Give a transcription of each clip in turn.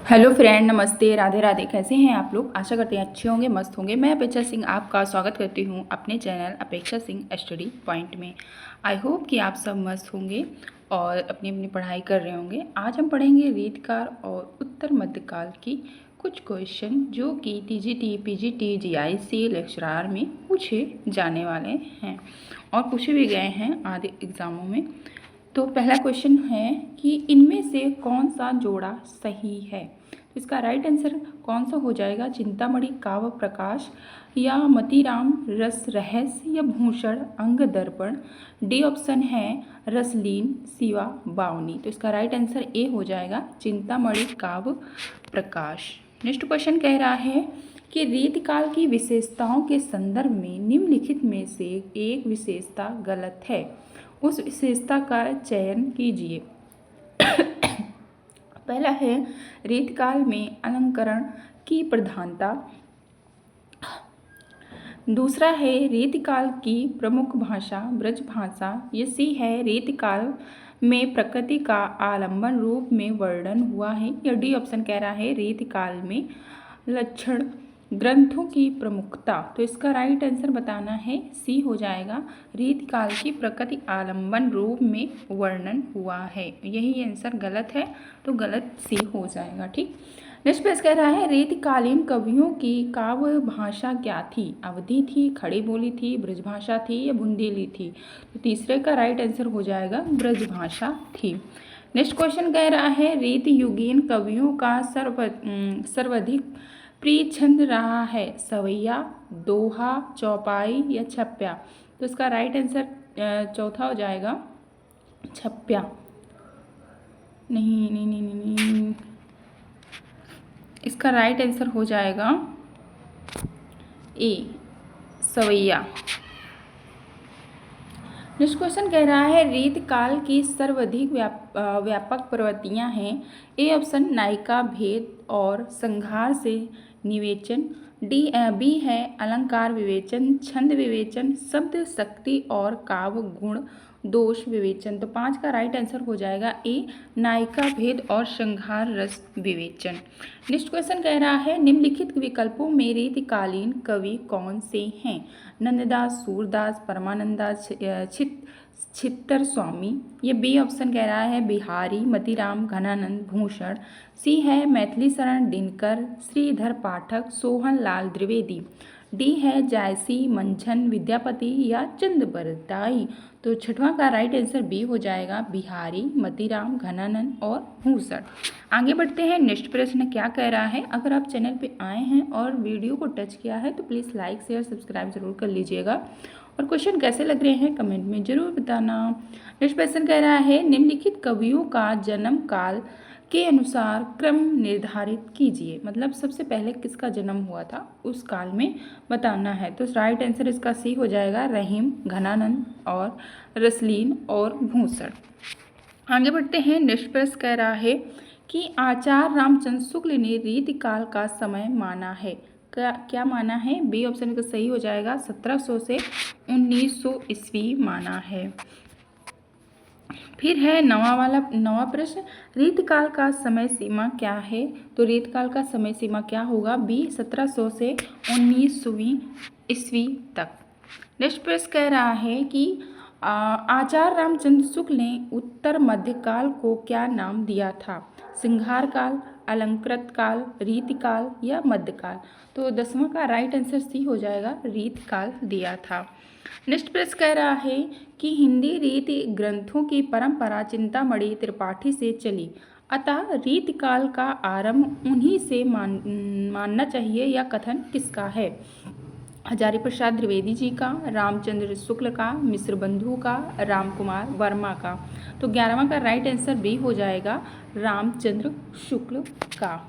Hello friend, नमस्ते, राधे राधे। कैसे हैं आप लोग? आशा करते हैं अच्छे होंगे, मस्त होंगे। मैं अपेक्षा सिंह आपका स्वागत करती हूं अपने चैनल अपेक्षा सिंह स्टडी पॉइंट में। आई होप कि आप सब मस्त होंगे और अपनी अपनी पढ़ाई कर रहे होंगे। आज हम पढ़ेंगे रीतकाल और उत्तर मध्यकाल की कुछ क्वेश्चन जो कि टीजीटी, पीजीटी, जीआईसी, लेक्चरार में पूछे जाने वाले हैं और पूछे भी गए हैं आधे एग्ज़ामों में। तो पहला क्वेश्चन है कि इनमें से कौन सा जोड़ा सही है? तो इसका राइट आंसर कौन सा हो जाएगा? चिंतामणि काव्य प्रकाश या मतीराम रस रहस्य या भूषण अंग दर्पण। डी ऑप्शन है रसलीन शिवा बावनी। तो इसका राइट आंसर ए हो जाएगा चिंतामणि काव्य प्रकाश। नेक्स्ट क्वेश्चन कह रहा है कि रीतकाल की विशेषताओं के संदर्भ में निम्नलिखित में से एक विशेषता गलत है। उस विशेषता का चयन कीजिए। पहला है रीतकाल में अलंकरण की प्रधानता। दूसरा है रीतकाल की प्रमुख भाषा ब्रज भाषा। ये सी है रीतकाल में प्रकृति का आलंबन रूप में वर्णन हुआ है। या डी ऑप्शन कह रहा है रीतकाल में लक्षण ग्रंथों की प्रमुखता। तो इसका राइट आंसर बताना है सी हो जाएगा रीतकाल की प्रकृति आलंबन रूप में वर्णन हुआ है। यही आंसर गलत है, तो गलत सी हो जाएगा। ठीक। नेक्स्ट पेज कह रहा है रीतकालीन कवियों की काव्य भाषा क्या थी? अवधी थी, खड़ी बोली थी, ब्रजभाषा थी या बुंदेली थी? तो तीसरे का राइट आंसर हो जाएगा ब्रजभाषा थी। नेक्स्ट क्वेश्चन कह रहा है रीत युगीन कवियों का सर्वाधिक प्रिय छंद रहा है सवैया, दोहा, चौपाई या छप्या? तो इसका राइट आंसर चौथा हो जाएगा छप्या। नहीं नहीं नहीं नहीं, नहीं। इसका राइट आंसर हो जाएगा ए सवैया। नेक्स्ट क्वेश्चन कह रहा है रीतकाल की सर्वाधिक व्यापक प्रवृत्तियां हैं। ए ऑप्शन नायिका भेद और संहार से निवेचन। बी है अलंकार विवेचन, छंद विवेचन, शब्द शक्ति और काव्य गुण दोष विवेचन। तो 5 का राइट आंसर हो जाएगा ए नायिका भेद और संहार रस विवेचन। नेक्स्ट क्वेश्चन कह रहा है निम्नलिखित विकल्पों में रीतकालीन कवि कौन से हैं? नंददास, सूरदास, परमानंदास, छित्तर स्वामी। ये बी ऑप्शन कह रहा है बिहारी, मतीराम, घनानंद, भूषण। सी है मैथिली शरण दिनकर, श्रीधर पाठक, सोहन लाल द्विवेदी। डी है जायसी, मंझन, विद्यापति या चंद बरदाई। तो छठवां का राइट आंसर बी हो जाएगा बिहारी, मतीराम, घनानंद और भूषण। आगे बढ़ते हैं। नेक्स्ट प्रश्न क्या कह रहा है? अगर आप चैनल पे आए हैं और वीडियो को टच किया है तो प्लीज़ लाइक शेयर सब्सक्राइब जरूर कर लीजिएगा और क्वेश्चन कैसे लग रहे हैं कमेंट में जरूर बताना। नेक्स्ट क्वेश्चन कह रहा है निम्नलिखित कवियों का जन्म काल के अनुसार क्रम निर्धारित कीजिए। मतलब सबसे पहले किसका जन्म हुआ था उस काल में बताना है। तो राइट आंसर इसका सी हो जाएगा रहीम, घनानंद और रसलीन और भूषण। आगे बढ़ते हैं। नेक्स्ट प्रश्न कह रहा है कि आचार्य रामचंद्र शुक्ल ने रीतकाल का समय माना है। क्या माना है? बी ऑप्शन का सही हो जाएगा 1700 से 1900 ईस्वी माना है। फिर है नवा प्रश्न रीतकाल का समय सीमा क्या है? तो रीतकाल का समय सीमा क्या होगा? बी 1700 से 1900वीं ईस्वी तक। नेक्स्ट प्रश्न कह रहा है कि आचार्य रामचंद्र शुक्ल ने उत्तर मध्यकाल को क्या नाम दिया था? सिंहार काल, अलंकृत काल, रीतकाल या मध्यकाल? तो 10वां का राइट आंसर सी हो जाएगा रीतकाल दिया था। नेक्स्ट प्रश्न कह रहा है कि हिंदी रीति ग्रंथों की परंपरा चिंतामणि त्रिपाठी से चली, अतः रीतकाल का आरंभ उन्हीं से मानना चाहिए। या कथन किसका है? हजारी प्रसाद द्विवेदी जी का, रामचंद्र शुक्ल का, मिश्र बंधु का, राम कुमार वर्मा का? तो 11वां का राइट आंसर बी हो जाएगा रामचंद्र शुक्ल का।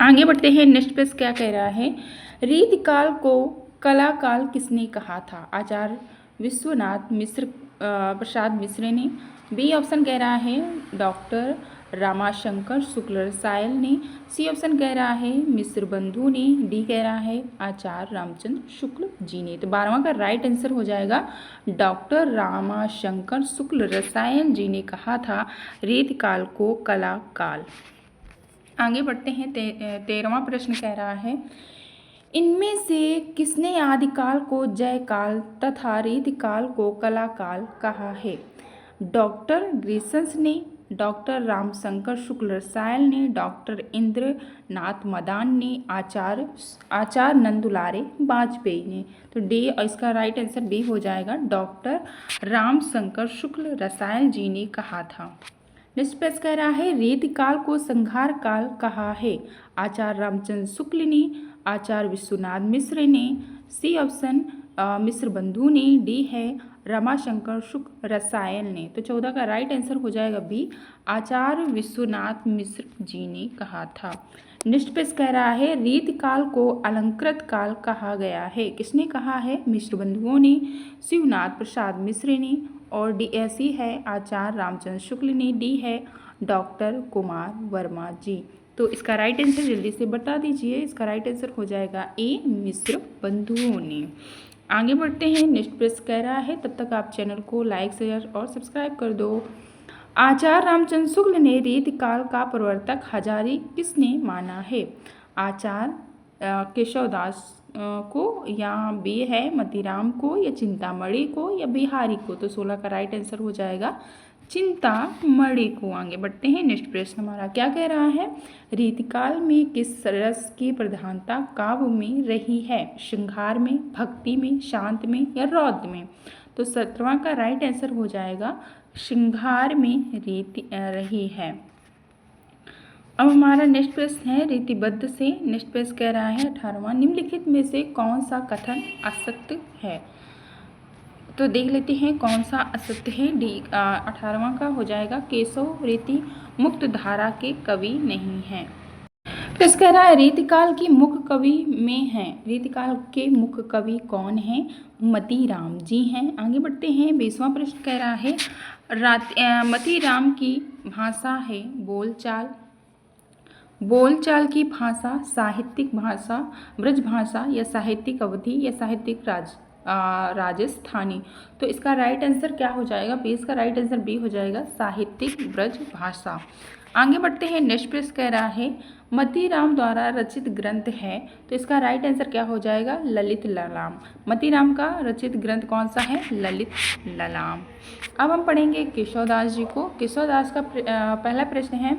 आगे बढ़ते हैं। नेक्स्ट प्रश्न क्या कह रहा है? रीतकाल को कला काल किसने कहा था? आचार्य विश्वनाथ मिश्र प्रसाद मिश्र ने। बी ऑप्शन कह रहा है डॉक्टर रामाशंकर शुक्ल रसायल ने, सी ऑप्शन कह रहा है मिश्र बंधु ने, डी कह रहा है आचार्य रामचंद्र शुक्ल जी ने। तो 12वां का राइट आंसर हो जाएगा डॉक्टर रामाशंकर शुक्ल रसायल जी ने कहा था रेत काल को कला काल। आगे बढ़ते हैं। 13वां प्रश्न कह रहा है इनमें से किसने आदिकाल को जय काल तथा रीतिकाल को कला काल कहा है? डॉक्टर ग्रीसंस ने, डॉक्टर रामशंकर शुक्ल रसायल ने, डॉक्टर इंद्रनाथ मदान ने, आचार्य नंदुलारे वाजपेयी ने। तो डी, इसका राइट आंसर डी हो जाएगा, डॉक्टर रामशंकर शुक्ल रसायल जी ने कहा था। नेक्स्ट प्रश्न कह रहा है रीतिकाल को संहार काल कहा है? आचार्य रामचंद्र शुक्ल ने, आचार्य विश्वनाथ मिश्र ने, सी ऑप्शन मिश्र बंधु ने, डी है रमाशंकर शुक्ल रसायल ने। तो 14 का राइट आंसर हो जाएगा बी, आचार्य विश्वनाथ मिश्र जी ने कहा था। नेक्स्ट प्रश्न कह रहा है रीतिकाल को अलंकृत काल कहा गया है? किसने कहा है? मिश्र बंधुओं ने, शिवनाथ प्रसाद मिश्र ने, और डी ऐसी है आचार्य रामचंद्र शुक्ल ने, डी है डॉक्टर कुमार वर्मा जी। तो इसका राइट आंसर जल्दी से बता दीजिए। इसका राइट आंसर हो जाएगा ए, मिश्र बंधुओं ने। आगे बढ़ते हैं। नेक्स्ट प्रश्न कह रहा है, तब तक आप चैनल को लाइक शेयर और सब्सक्राइब कर दो। आचार्य रामचंद्र शुक्ल ने रीतिकाल का प्रवर्तक हजारी किसने माना है? आचार्य केशवदास को, या बी है मतीराम को, या चिंतामणि को, या बिहारी को। तो 16 का राइट आंसर हो जाएगा चिंतामणि को। आगे बढ़ते हैं। नेक्स्ट प्रश्न हमारा क्या कह रहा है? रीतिकाल में किस रस की प्रधानता काव्य में रही है? श्रृंगार में, भक्ति में, शांत में, या रौद्र में? तो 17वां का राइट आंसर हो जाएगा श्रृंगार में रीति रही है। अब हमारा नेक्स्ट प्रश्न है रीतिबद्ध से। नेक्स्ट प्रश्न कह रहा है 18वां निम्नलिखित में से कौन सा कथन असत्य है? तो देख लेते हैं कौन सा असत्य है। डी 18वां का हो जाएगा केशव रीति मुक्त धारा के कवि नहीं हैं। प्रश्न कह रहा है रीतिकाल की मुख्य कवि में हैं, रीतिकाल के मुख्य कवि कौन हैं? मतीराम जी हैं। आगे बढ़ते हैं। 20वां प्रश्न कह रहा है मतीराम की भाषा है बोलचाल, बोलचाल की भाषा, साहित्यिक भाषा, ब्रज भाषा, या साहित्यिक अवधि, या साहित्यिक राजस्थानी। तो इसका राइट आंसर क्या हो जाएगा? 20 का राइट आंसर बी हो जाएगा साहित्यिक ब्रज भाषा। आगे बढ़ते हैं। नेक्स्ट प्रश्न कह रहा है मतीराम द्वारा रचित ग्रंथ है, तो इसका राइट आंसर क्या हो जाएगा? ललित ललाम। मतीराम का रचित ग्रंथ कौन सा है? ललित ललाम। अब हम पढ़ेंगे केशवदास जी को। केशवदास का पहला प्रश्न है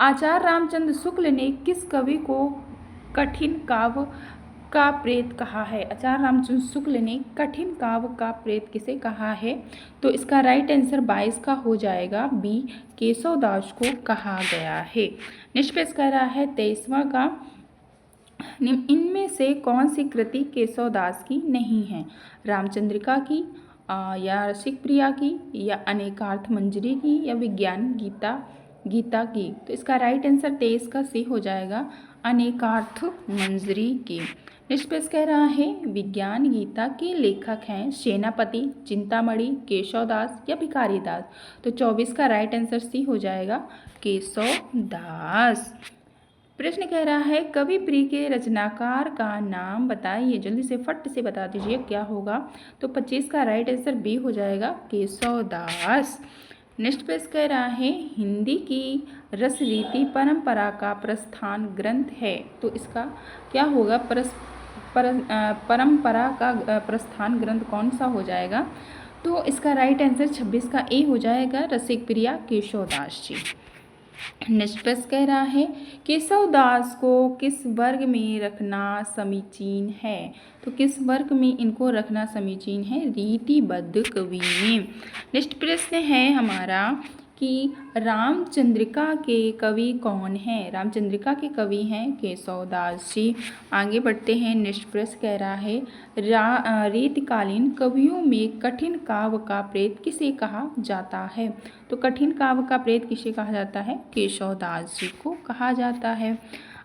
आचार्य रामचंद्र शुक्ल ने किस कवि को कठिन काव्य का प्रेत कहा है? आचार्य रामचंद्र शुक्ल ने कठिन काव्य का प्रेत किसे कहा है? तो इसका राइट आंसर 22 का हो जाएगा बी, केशवदास को कहा गया है। नेक्स्ट पेश कह रहा है 23वां का इनमें से कौन सी कृति केशवदास की नहीं है? रामचंद्रिका की, या रसिक प्रिया की, या अनेकार्थ मंजरी की, या विज्ञान गीता की। तो इसका राइट आंसर 23 का सी हो जाएगा अनेकार्थ मंजरी की। नेक्स्ट पेश कह रहा है विज्ञान गीता के लेखक हैं सेनापति, चिंतामणि, केशवदास, या भिखारीदास। तो 24 का राइट आंसर सी हो जाएगा केशवदास। प्रश्न कह रहा है कवि प्रिय के रचनाकार का नाम बताइए। जल्दी से फट से बता दीजिए क्या होगा। तो 25 का राइट आंसर बी हो जाएगा केशवदास। नेक्स्ट पेश कह रहा है हिंदी की रस रीति परंपरा का प्रस्थान ग्रंथ है, तो इसका क्या होगा? परंपरा का प्रस्थान ग्रंथ कौन सा हो जाएगा? तो इसका राइट आंसर 26 का ए हो जाएगा रसिक प्रिया केशवदास जी। नेक्स्ट प्रश्न कह रहा है केशवदास को किस वर्ग में रखना समीचीन है? तो किस वर्ग में इनको रखना समीचीन है? रीतिबद्ध कवि में। नेक्स्ट प्रश्न है हमारा कि रामचंद्रिका के कवि कौन हैं? रामचंद्रिका के कवि हैं केशवदास जी। आगे बढ़ते हैं। नेक्स्ट प्रश्न कह रहा है रीतिकालीन कवियों में कठिन काव्य का प्रेत किसे कहा जाता है? तो कठिन काव्य का प्रेत किसे कहा जाता है? केशवदास जी को कहा जाता है।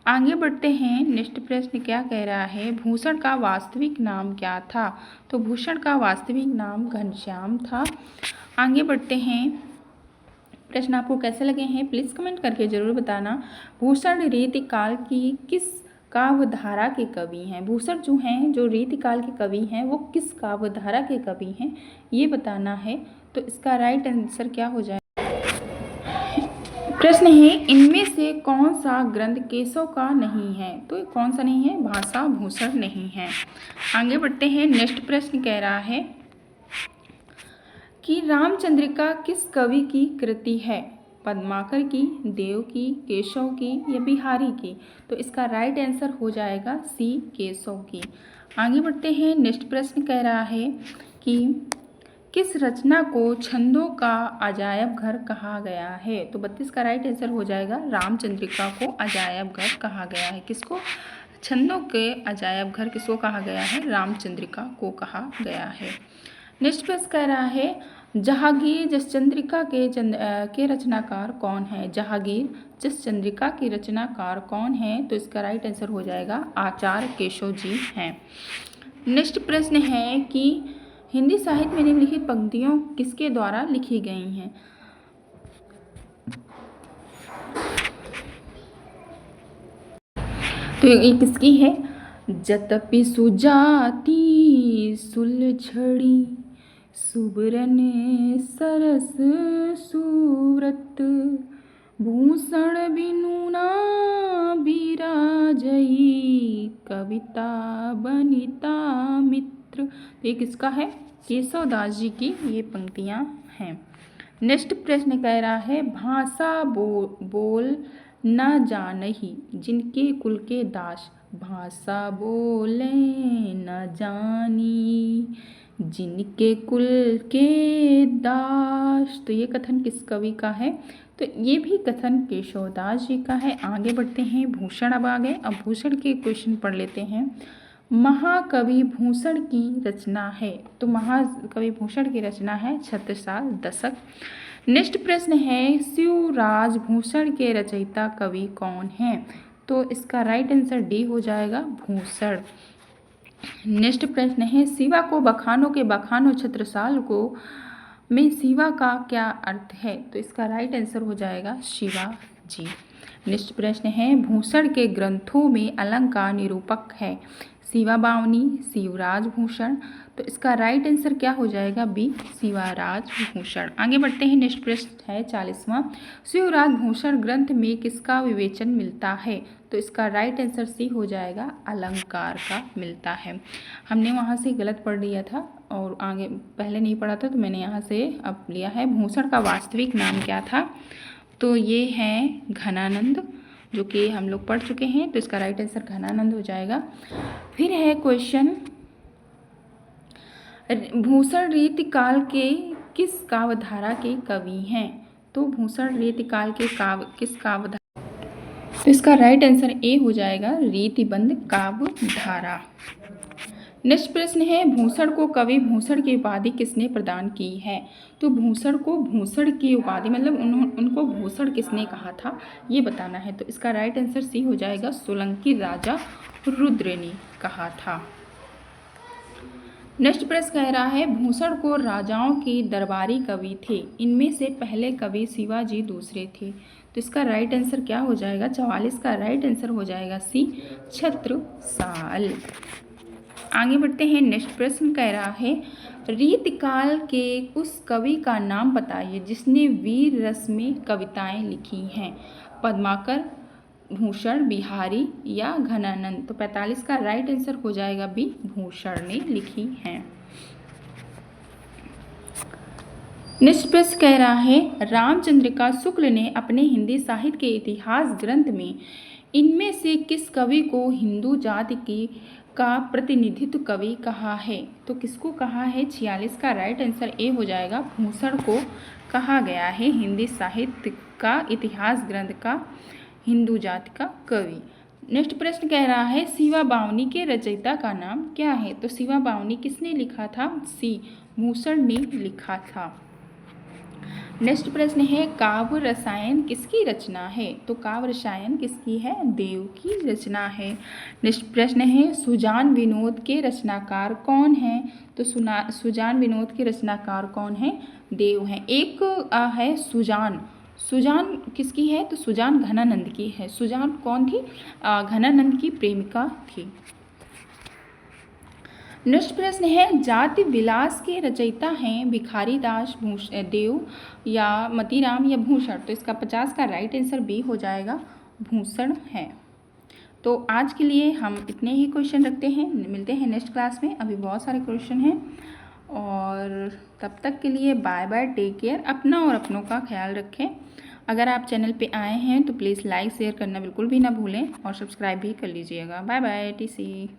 आगे बढ़ते हैं। नेक्स्ट प्रश्न क्या कह रहा है भूषण का वास्तविक नाम क्या था? तो भूषण का वास्तविक नाम घनश्याम था। आगे बढ़ते हैं। प्रश्न आपको कैसे लगे हैं प्लीज़ कमेंट करके ज़रूर बताना। भूषण रीतिकाल की किस काव्यधारा के कवि हैं? भूषण जो हैं, जो रीतिकाल के कवि हैं, वो किस काव्यधारा के कवि हैं ये बताना है। तो इसका राइट आंसर क्या हो जाए? प्रश्न है इनमें से कौन सा ग्रंथ केशव का नहीं है? तो कौन सा नहीं है? भाषा भूषण नहीं है। आगे बढ़ते हैं। नेक्स्ट प्रश्न कह रहा है कि रामचंद्रिका किस कवि की कृति है? पद्माकर की, देव की, केशव की या बिहारी की? तो इसका राइट आंसर हो जाएगा सी, केशव की। आगे बढ़ते हैं। नेक्स्ट प्रश्न कह रहा है कि किस रचना को छंदों का अजायब घर कहा गया है? तो 32 का राइट आंसर हो जाएगा रामचंद्रिका को अजायब घर कहा गया है। किसको? छंदों के अजायब घर किसको कहा गया है? रामचंद्रिका को कहा गया है। नेक्स्ट प्रश्न कह रहा है जहांगीर जसचंद्रिका के रचनाकार कौन है? जहांगीर जसचंद्रिका के रचनाकार कौन है? तो इसका राइट आंसर हो जाएगा आचार्य केशव जी हैं। नेक्स्ट प्रश्न है कि हिंदी साहित्य में निम्नलिखित पंक्तियों किसके द्वारा लिखी गई हैं? तो ये किसकी है? जतपि सुजाति सुलझड़ी सुबरन सरस सुव्रत भूषण बिनु ना बिराजई कविता बनिता मित्र। तो ये किसका है? केशवदास जी की ये पंक्तियां हैं। नेक्स्ट प्रश्न कह रहा है भाषा बोल न जानही जिनके कुल के दास। भाषा बोले न जानी जिनके कुल के दास। तो ये कथन किस कवि का है? तो ये भी कथन केशवदास जी का है। आगे बढ़ते हैं। भूषण अब आ गए। अब भूषण के क्वेश्चन पढ़ लेते हैं। महाकवि भूषण की रचना है। तो महाकवि भूषण की रचना है छत्रसाल दशक। नेक्स्ट प्रश्न है शिवराज भूषण के रचयिता कवि कौन हैं? तो इसका राइट आंसर डी हो जाएगा भूषण। नेक्स्ट प्रश्न है शिवा को बखानो के बखानो छत्रसाल को में शिवा का क्या अर्थ है? तो इसका राइट आंसर हो जाएगा शिवा जी। नेक्स्ट प्रश्न है भूषण के ग्रंथों में अलंकार निरूपक है? शिवा बावनी, शिवराज भूषण। तो इसका राइट आंसर क्या हो जाएगा? बी, शिवराज भूषण। आगे बढ़ते हैं। नेक्स्ट प्रश्न है 40वां। शिवराज भूषण ग्रंथ में किसका विवेचन मिलता है? तो इसका राइट आंसर सी हो जाएगा अलंकार का मिलता है। हमने वहाँ से गलत पढ़ लिया था और आगे पहले नहीं पढ़ा था, तो मैंने यहाँ से अब लिया है। भूषण का वास्तविक नाम क्या था? तो ये है घनानंद, जो कि हम लोग पढ़ चुके हैं। तो इसका राइट आंसर घनानंद हो जाएगा। फिर है क्वेश्चन भूषण रीतिकाल के किस काव्यधारा के कवि हैं? तो भूषण रीतिकाल के किस काव्यधारा? तो इसका राइट आंसर ए हो जाएगा रीतिबंध काव्यधारा। नेक्स्ट प्रश्न है भूषण को कवि भूषण की उपाधि किसने प्रदान की है? तो भूषण को भूषण की उपाधि मतलब उनको भूषण किसने कहा था ये बताना है। तो इसका राइट आंसर सी हो जाएगा सोलंकी राजा रुद्र ने कहा था। नेक्स्ट प्रश्न कह रहा है भूषण को राजाओं के दरबारी कवि थे, इनमें से पहले कवि शिवाजी दूसरे थे। तो इसका राइट आंसर क्या हो जाएगा? 44 का राइट आंसर हो जाएगा सी, छत्रसाल। आगे बढ़ते हैं। नेक्स्ट प्रश्न कह रहा है रीतिकाल के उस कवि का नाम बताइए जिसने वीर रस में कविताएं लिखी हैं? पद्माकर, भूषण, बिहारी या घनानंद। तो 45 का राइट आंसर हो जाएगा बी, भूषण ने लिखी हैं। नेक्स्ट प्रश्न कह रहा है रामचंद्रिका शुक्ल ने अपने हिंदी साहित्य के इतिहास ग्रंथ में इनमें से किस कवि को हिंदू जाति की का प्रतिनिधित्व कवि कहा है? तो किसको कहा है? 46 का राइट आंसर ए हो जाएगा भूषण को कहा गया है हिंदी साहित्य का इतिहास ग्रंथ का हिंदू जाति का कवि। नेक्स्ट प्रश्न कह रहा है शिवा बावनी के रचयिता का नाम क्या है? तो शिवा बावनी किसने लिखा था? सी, भूषण ने लिखा था। नेक्स्ट प्रश्न है काव्य रसायन किसकी रचना है? तो काव्य रसायन किसकी है? देव की रचना है। नेक्स्ट प्रश्न है सुजान विनोद के रचनाकार कौन है? तो सुजान विनोद के रचनाकार कौन है? देव हैं। एक है सुजान सुजान किसकी है? तो सुजान घनानंद की है। सुजान कौन थी? घनानंद की प्रेमिका थी। नेक्स्ट प्रश्न है, जाति विलास के रचयिता हैं भिखारी दास देव या मतीराम या भूषण? तो इसका 50 का राइट आंसर बी हो जाएगा, भूषण है। तो आज के लिए हम इतने ही क्वेश्चन रखते हैं, मिलते हैं नेक्स्ट क्लास में। अभी बहुत सारे क्वेश्चन हैं और तब तक के लिए बाय बाय, टेक केयर। अपना और अपनों का ख्याल रखें। अगर आप चैनल पे आए हैं तो प्लीज़ लाइक शेयर करना बिल्कुल भी ना भूलें और सब्सक्राइब भी कर लीजिएगा। Bye bye, TC.